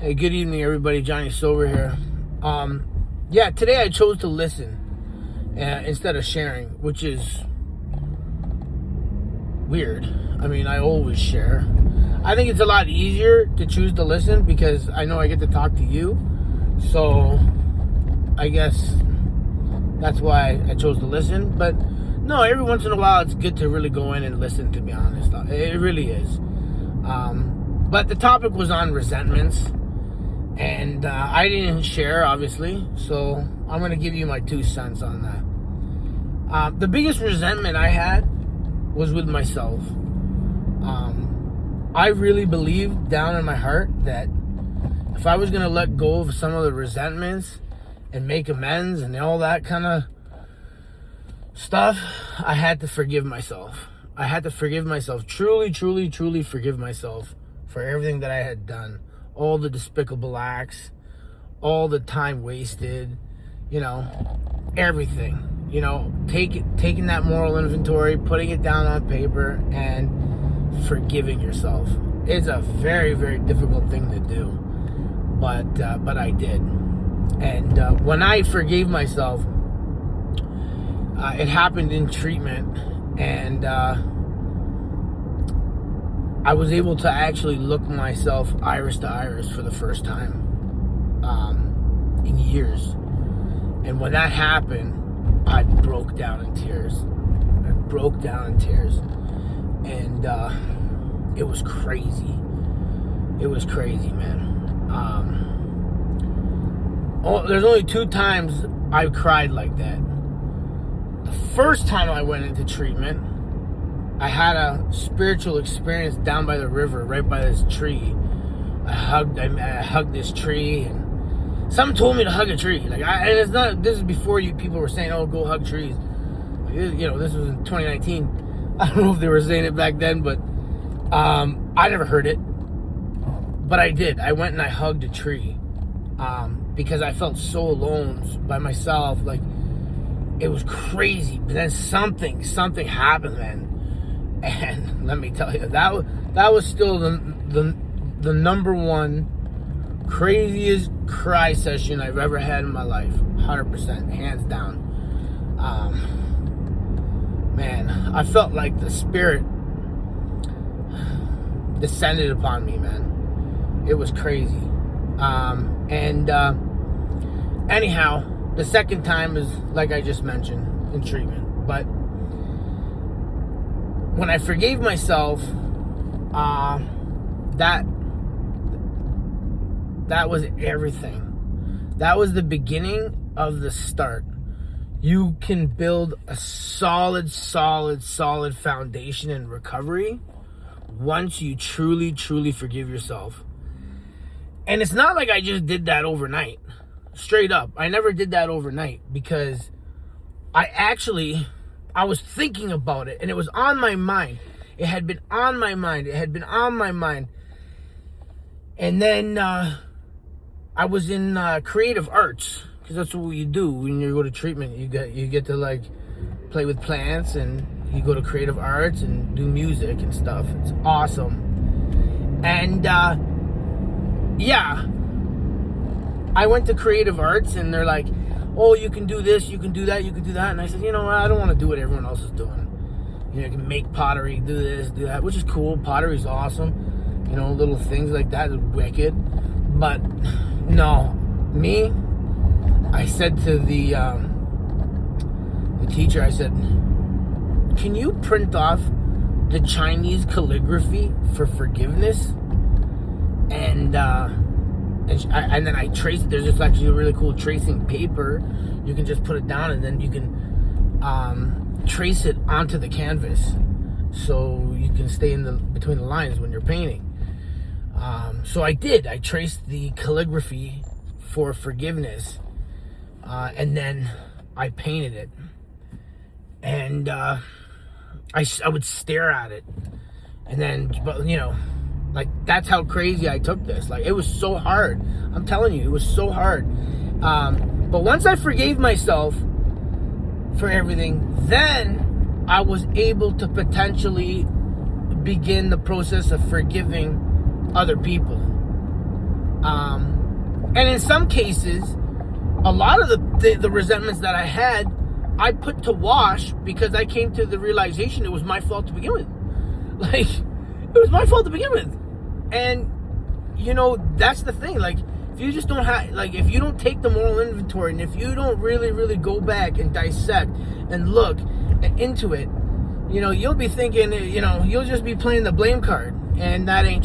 Hey, good evening, everybody. Johnny Silver here. Yeah, today I chose to listen instead of sharing, which is weird. I mean, I always share. I think it's a lot easier to choose to listen because I know I get to talk to you. So, I guess that's why I chose to listen. But no, every once in a while, it's good to really go in and listen, to be honest. It really is. But the topic was on resentments. And I didn't share, obviously, so I'm going to give you my 2 cents on that. The biggest resentment I had was with myself. I really believed down in my heart that if I was going to let go of some of the resentments and make amends and all that kind of stuff, I had to forgive myself. I had to forgive myself, truly, truly, truly forgive myself for everything that I had done. All the despicable acts, all the time wasted, everything. Taking that moral inventory, putting it down on paper, and forgiving yourself. It's a very, very difficult thing to do, but I did. And when I forgave myself, it happened in treatment, and I was able to actually look myself iris to iris for the first time in years. And when that happened, I broke down in tears. And it was crazy. It was crazy, man. There's only 2 times I've cried like that. The first time I went into treatment, I had a spiritual experience down by the river, right by this tree. I hugged this tree, and someone told me to hug a tree. This is before people were saying, "Oh, go hug trees." This was in 2019. I don't know if they were saying it back then, but I never heard it. But I did. I went and I hugged a tree because I felt so alone by myself. Like, it was crazy. But then something happened, man. And let me tell you, that was still the number one craziest cry session I've ever had in my life. 100%, hands down. Man, I felt like the spirit descended upon me, man. It was crazy. Anyhow, the second time is like I just mentioned, in treatment. But when I forgave myself, that was everything. That was the beginning of the start. You can build a solid foundation in recovery once you truly, truly forgive yourself. And it's not like I just did that overnight. Straight up. I never did that overnight because I was thinking about it, and it was on my mind. It had been on my mind. And then I was in creative arts, because that's what you do when you go to treatment. You get to play with plants, and you go to creative arts and do music and stuff. It's awesome. And yeah, I went to creative arts, and they're like, "Oh, you can do this, you can do that, you can do that." And I said, I don't want to do what everyone else is doing. You can make pottery, do this, do that, which is cool. Pottery's awesome. Little things like that is wicked. But no, me, I said to the teacher, I said, "Can you print off the Chinese calligraphy for forgiveness?" And then I traced. There's just actually a really cool tracing paper. You can just put it down, and then you can trace it onto the canvas, so you can stay in between the lines when you're painting. So I did. I traced the calligraphy for forgiveness, and then I painted it. And I would stare at it, and then, that's how crazy I took this. It was so hard. I'm telling you, it was so hard. But once I forgave myself for everything, then I was able to potentially begin the process of forgiving other people. And in some cases, a lot of the resentments that I had, I put to wash because I came to the realization it was my fault to begin with. Like, it was my fault to begin with. And, you know, that's the thing. Like, if you just don't have, like, if you don't take the moral inventory, and if you don't really, really go back and dissect and look into it, you know, you'll be thinking, you know, you'll just be playing the blame card. And that ain't